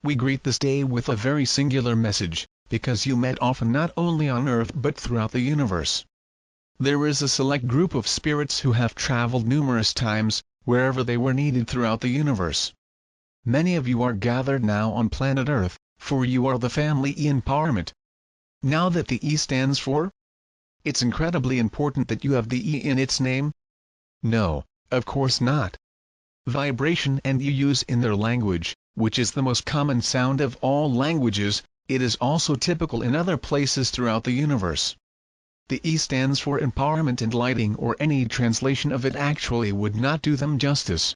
We greet this day with a very singular message, because you met often not only on Earth but throughout the universe. There is a select group of spirits who have traveled numerous times, wherever they were needed throughout the universe. Many of you are gathered now on planet Earth, for you are the family E empowerment. Now that the E stands for? It's incredibly important that you have the E in its name? No, of course not. Vibration and you use in their language, which is the most common sound of all languages, it is also typical in other places throughout the universe. The E stands for empowerment and lighting, or any translation of it actually would not do them justice.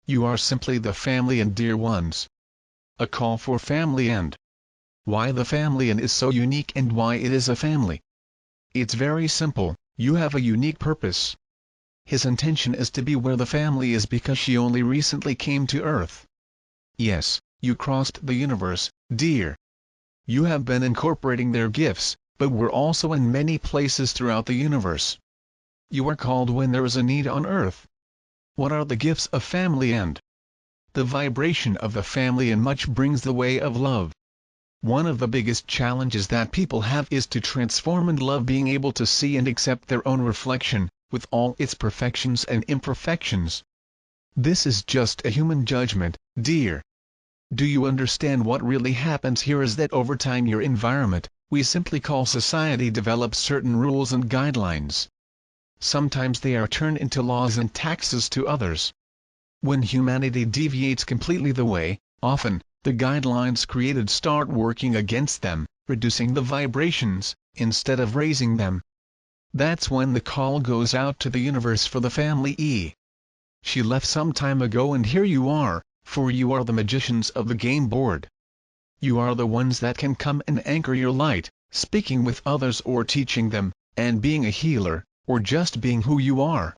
You are simply the family and dear ones. A call for family and why the family and is so unique and why it is a family. It's very simple, you have a unique purpose. His intention is to be where the family is because she only recently came to Earth. Yes, you crossed the universe, dear. You have been incorporating their gifts, but we're also in many places throughout the universe. You are called when there is a need on Earth. What are the gifts of family and the vibration of the family and much brings the way of love. One of the biggest challenges that people have is to transform and love being able to see and accept their own reflection, with all its perfections and imperfections. This is just a human judgment, dear. Do you understand what really happens here is that over time your environment, we simply call society, develops certain rules and guidelines. Sometimes they are turned into laws and taxes to others. When humanity deviates completely the way, often, the guidelines created start working against them, reducing the vibrations, instead of raising them. That's when the call goes out to the universe for the family E. She left some time ago and here you are, for you are the magicians of the game board. You are the ones that can come and anchor your light, speaking with others or teaching them, and being a healer, or just being who you are.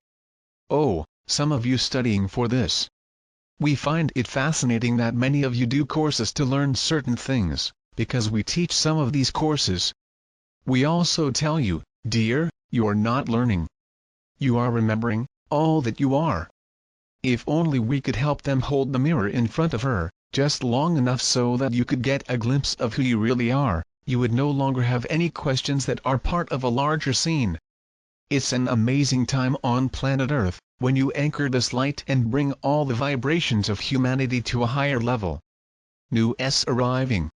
Oh, some of you studying for this. We find it fascinating that many of you do courses to learn certain things, because we teach some of these courses. We also tell you, dear, you are not learning. You are remembering all that you are. If only we could help them hold the mirror in front of her, just long enough so that you could get a glimpse of who you really are, you would no longer have any questions that are part of a larger scene. It's an amazing time on planet Earth, when you anchor this light and bring all the vibrations of humanity to a higher level. New S arriving.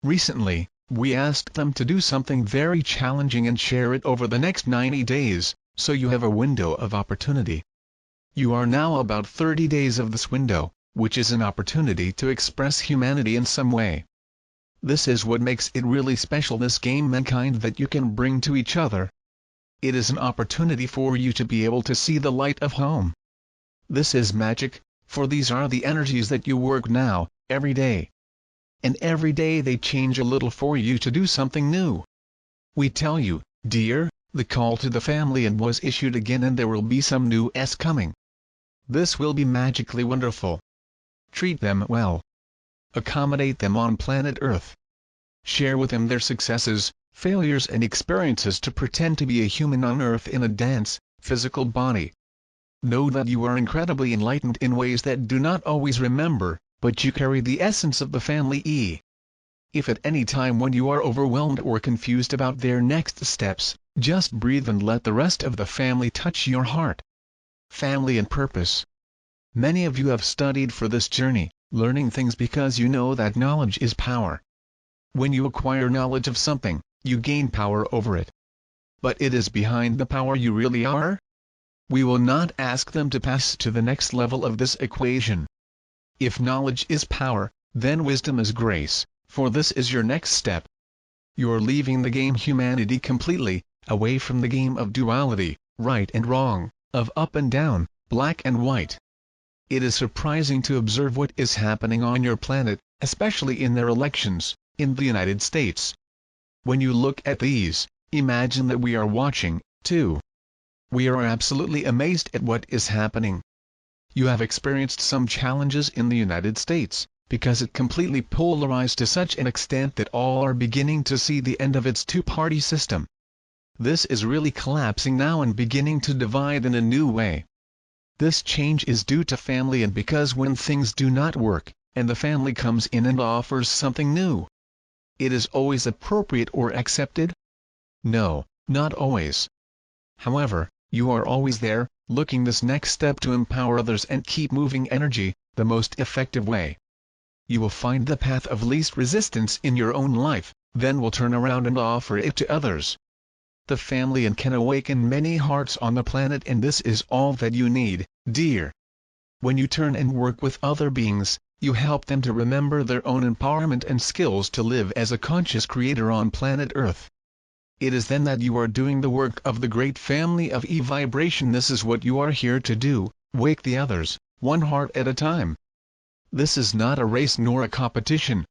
Recently, we asked them to do something very challenging and share it over the next 90 days, so you have a window of opportunity. You are now about 30 days of this window, which is an opportunity to express humanity in some way. This is what makes it really special, this game mankind that you can bring to each other. It is an opportunity for you to be able to see the light of home. This is magic, for these are the energies that you work now, every day. And every day they change a little for you to do something new. We tell you, dear, the call to the family and was issued again and there will be some new S coming. This will be magically wonderful. Treat them well. Accommodate them on planet Earth. Share with them their successes, failures and experiences to pretend to be a human on Earth in a dense, physical body. Know that you are incredibly enlightened in ways that do not always remember, but you carry the essence of the family E. If at any time when you are overwhelmed or confused about their next steps, just breathe and let the rest of the family touch your heart. Family and purpose. Many of you have studied for this journey, learning things because you know that knowledge is power. When you acquire knowledge of something, you gain power over it. But it is behind the power you really are? We will not ask them to pass to the next level of this equation. If knowledge is power, then wisdom is grace, for this is your next step. You're leaving the game humanity completely, away from the game of duality, right and wrong, of up and down, black and white. It is surprising to observe what is happening on your planet, especially in their elections, in the United States. When you look at these, imagine that we are watching, too. We are absolutely amazed at what is happening. You have experienced some challenges in the United States, because it completely polarized to such an extent that all are beginning to see the end of its two-party system. This is really collapsing now and beginning to divide in a new way. This change is due to family and because when things do not work, and the family comes in and offers something new. It is always appropriate or accepted? No, not always. However, you are always there, looking this next step to empower others and keep moving energy, the most effective way. You will find the path of least resistance in your own life, then will turn around and offer it to others. The family and can awaken many hearts on the planet, and this is all that you need, dear. When you turn and work with other beings, you help them to remember their own empowerment and skills to live as a conscious creator on planet Earth. It is then that you are doing the work of the great family of E-vibration. This is what you are here to do, wake the others, one heart at a time. This is not a race nor a competition.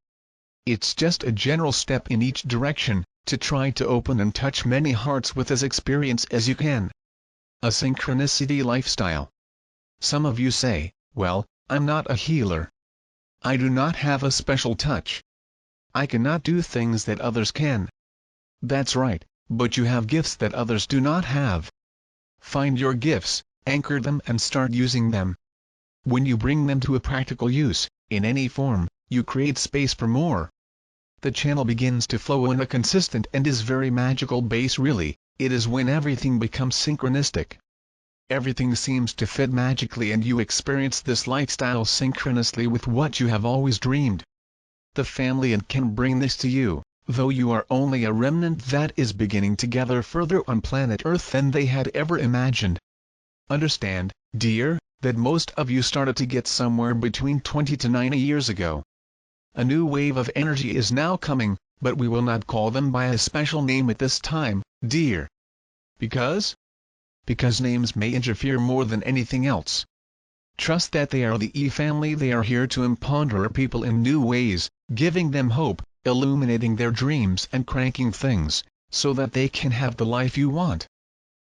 It's just a general step in each direction, to try to open and touch many hearts with as experience as you can. A synchronicity lifestyle. Some of you say, well, I'm not a healer. I do not have a special touch. I cannot do things that others can. That's right, but you have gifts that others do not have. Find your gifts, anchor them and start using them. When you bring them to a practical use, in any form, you create space for more. The channel begins to flow in a consistent and is very magical base. Really, it is when everything becomes synchronistic. Everything seems to fit magically and you experience this lifestyle synchronously with what you have always dreamed. The family and can bring this to you, though you are only a remnant that is beginning to gather further on planet Earth than they had ever imagined. Understand, dear, that most of you started to get somewhere between 20 to 90 years ago. A new wave of energy is now coming, but we will not call them by a special name at this time, dear. Because names may interfere more than anything else. Trust that they are the E-family. They are here to empower people in new ways, giving them hope, illuminating their dreams and cranking things, so that they can have the life you want.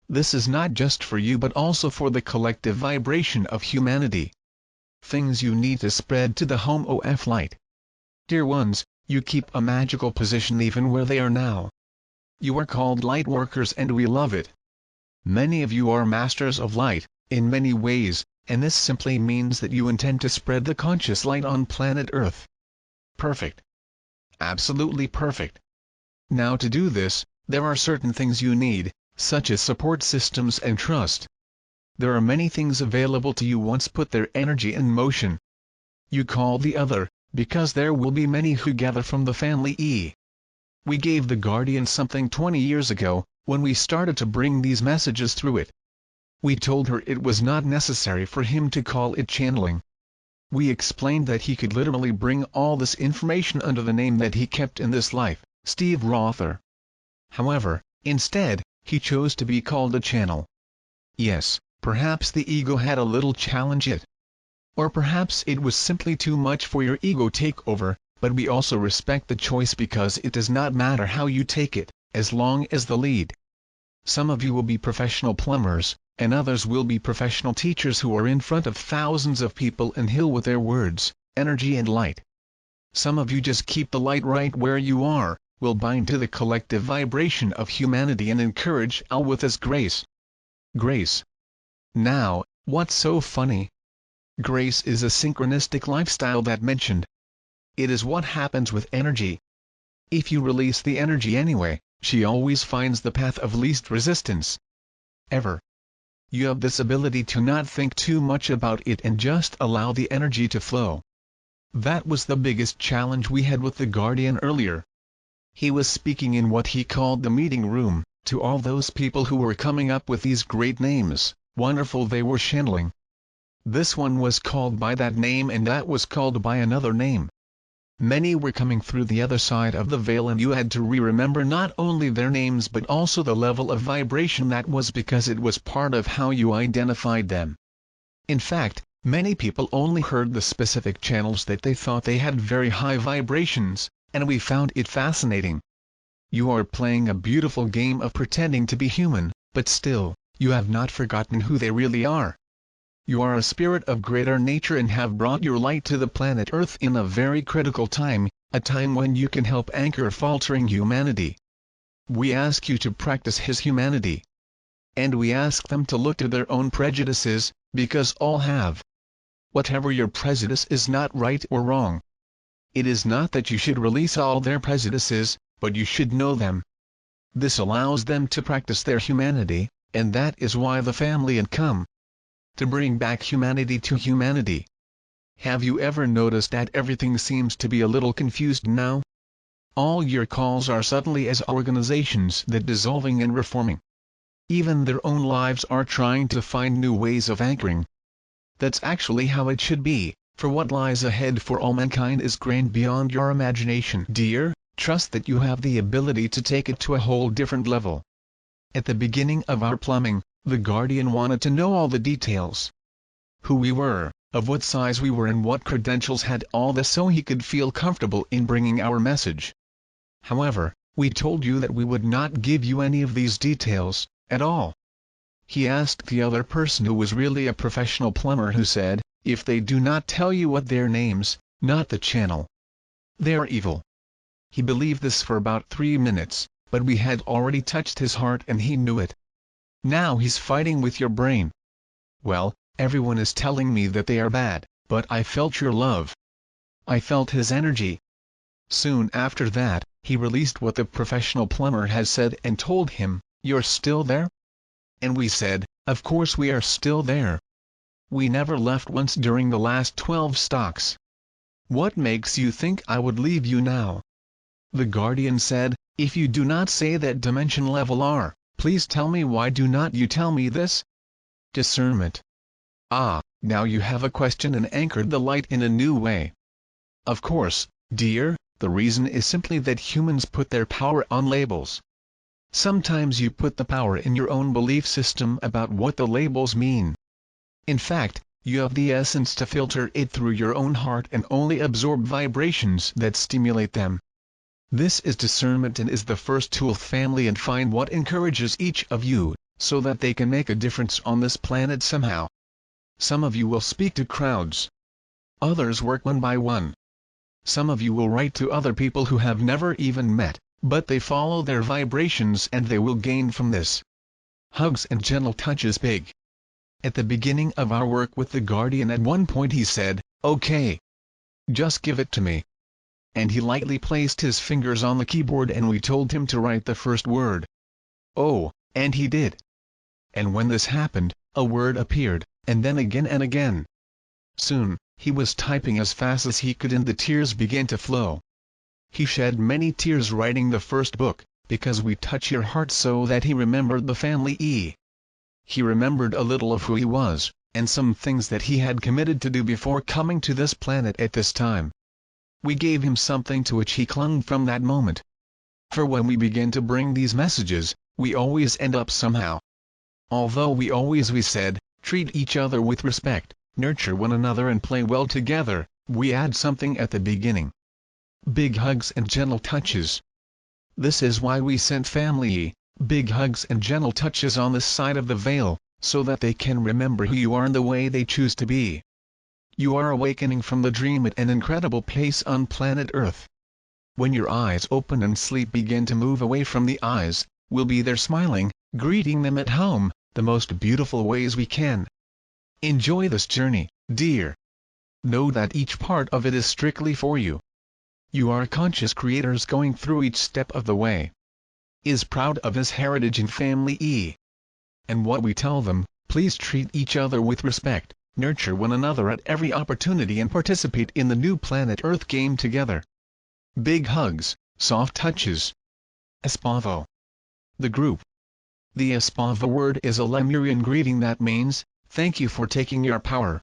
This is not just for you but also for the collective vibration of humanity. Things you need to spread to the home of light. Dear ones, you keep a magical position even where they are now. You are called light workers and we love it. Many of you are masters of light, in many ways, and this simply means that you intend to spread the conscious light on planet Earth. Perfect. Absolutely perfect. Now to do this, there are certain things you need, such as support systems and trust. There are many things available to you once put their energy in motion. You call the other, because there will be many who gather from the family E. We gave the Guardian something 20 years ago, when we started to bring these messages through it. We told her it was not necessary for him to call it channeling. We explained that he could literally bring all this information under the name that he kept in this life, Steve Rother. However, instead, he chose to be called a channel. Yes, perhaps the ego had a little challenge it. Or perhaps it was simply too much for your ego takeover, but we also respect the choice because it does not matter how you take it, as long as the lead. Some of you will be professional plumbers, and others will be professional teachers who are in front of thousands of people and heal with their words, energy and light. Some of you just keep the light right where you are, will bind to the collective vibration of humanity and encourage all with His grace. Grace. Now, what's so funny? Grace is a synchronistic lifestyle that mentioned. It is what happens with energy. If you release the energy anyway, she always finds the path of least resistance. Ever. You have this ability to not think too much about it and just allow the energy to flow. That was the biggest challenge we had with the Guardian earlier. He was speaking in what he called the meeting room, to all those people who were coming up with these great names, wonderful they were channeling. This one was called by that name and that was called by another name. Many were coming through the other side of the veil and you had to remember not only their names but also the level of vibration that was because it was part of how you identified them. In fact, many people only heard the specific channels that they thought they had very high vibrations, and we found it fascinating. You are playing a beautiful game of pretending to be human, but still, you have not forgotten who they really are. You are a spirit of greater nature and have brought your light to the planet Earth in a very critical time, a time when you can help anchor faltering humanity. We ask you to practice His humanity. And we ask them to look to their own prejudices, because all have. Whatever your prejudice is not right or wrong. It is not that you should release all their prejudices, but you should know them. This allows them to practice their humanity, and that is why the family and come. To bring back humanity to humanity. Have you ever noticed that everything seems to be a little confused now? All your calls are suddenly as organizations that dissolving and reforming. Even their own lives are trying to find new ways of anchoring. That's actually how it should be, for what lies ahead for all mankind is grand beyond your imagination. Dear, trust that you have the ability to take it to a whole different level. At the beginning of our plumbing, the Guardian wanted to know all the details. Who we were, of what size we were and what credentials had, all this so he could feel comfortable in bringing our message. However, we told you that we would not give you any of these details, at all. He asked the other person who was really a professional plumber, who said, if they do not tell you what their names, not the channel, they are evil. He believed this for about 3 minutes, but we had already touched his heart and he knew it. Now he's fighting with your brain. Well, everyone is telling me that they are bad, but I felt your love. I felt his energy. Soon after that, he released what the professional plumber has said and told him, you're still there? And we said, of course we are still there. We never left once during the last 12 stocks. What makes you think I would leave you now? The Guardian said, if you do not say that dimension level R, please tell me why do not you tell me this? Discernment. Ah, now you have a question and anchored the light in a new way. Of course, dear, the reason is simply that humans put their power on labels. Sometimes you put the power in your own belief system about what the labels mean. In fact, you have the essence to filter it through your own heart and only absorb vibrations that stimulate them. This is discernment and is the first tool family, and find what encourages each of you, so that they can make a difference on this planet somehow. Some of you will speak to crowds. Others work one by one. Some of you will write to other people who have never even met, but they follow their vibrations and they will gain from this. Hugs and gentle touches big. At the beginning of our work with the Guardian, at one point he said, okay. Just give it to me. And he lightly placed his fingers on the keyboard and we told him to write the first word. Oh, and he did. And when this happened, a word appeared, and then again and again. Soon, he was typing as fast as he could and the tears began to flow. He shed many tears writing the first book, because we touch your heart, so that he remembered the family He remembered a little of who he was, and some things that he had committed to do before coming to this planet at this time. We gave him something to which he clung from that moment. For when we begin to bring these messages, we always end up somehow. Although we said, treat each other with respect, nurture one another and play well together, we add something at the beginning. Big hugs and gentle touches. This is why we sent family big hugs and gentle touches on this side of the veil, so that they can remember who you are and the way they choose to be. You are awakening from the dream at an incredible pace on planet Earth. When your eyes open and sleep begin to move away from the eyes, we'll be there smiling, greeting them at home, the most beautiful ways we can. Enjoy this journey, dear. Know that each part of it is strictly for you. You are conscious creators going through each step of the way. Is proud of his heritage and family And what we tell them, please treat each other with respect, nurture one another at every opportunity and participate in the new planet Earth game together. Big hugs, soft touches. Espavo. The group. The Espavo word is a Lemurian greeting that means, thank you for taking your power,